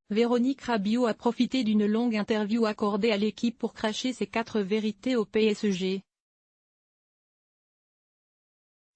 Véronique Rabiot a profité d'une longue interview accordée à l'équipe pour cracher ses 4 vérités au PSG,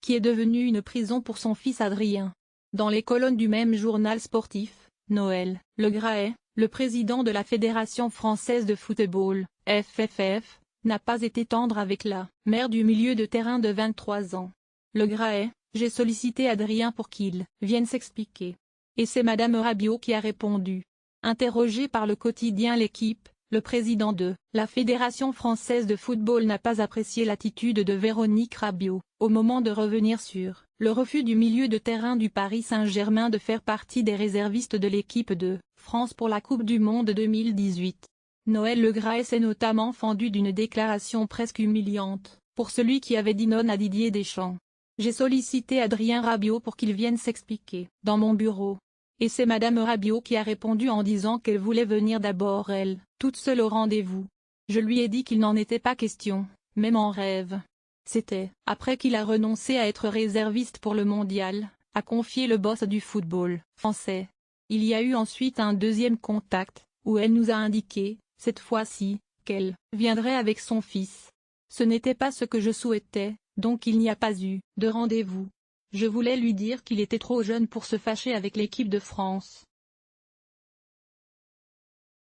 qui est devenu une prison pour son fils Adrien. Dans les colonnes du même journal sportif, Noël Le Graët, le président de la Fédération française de football, FFF, n'a pas été tendre avec la mère du milieu de terrain de 23 ans. Le Graët: j'ai sollicité Adrien pour qu'il vienne s'expliquer. Et c'est Madame Rabiot qui a répondu. Interrogé par le quotidien L'Équipe, le président de la Fédération française de football n'a pas apprécié l'attitude de Véronique Rabiot, au moment de revenir sur le refus du milieu de terrain du Paris Saint-Germain de faire partie des réservistes de l'équipe de France pour la Coupe du Monde 2018. Noël Le Graët s'est notamment fendu d'une déclaration presque humiliante, pour celui qui avait dit non à Didier Deschamps. J'ai sollicité Adrien Rabiot pour qu'il vienne s'expliquer dans mon bureau. Et c'est Madame Rabiot qui a répondu en disant qu'elle voulait venir d'abord elle, toute seule au rendez-vous. Je lui ai dit qu'il n'en était pas question, même en rêve. C'était après qu'il a renoncé à être réserviste pour le mondial, a confié le boss du football français. Il y a eu ensuite un deuxième contact, où elle nous a indiqué, cette fois-ci, qu'elle viendrait avec son fils. Ce n'était pas ce que je souhaitais, donc il n'y a pas eu de rendez-vous. Je voulais lui dire qu'il était trop jeune pour se fâcher avec l'équipe de France.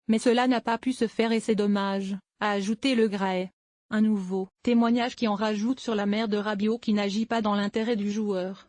Mais cela n'a pas pu se faire et c'est dommage, a ajouté Le Graët. Un nouveau témoignage qui en rajoute sur la mère de Rabiot qui n'agit pas dans l'intérêt du joueur.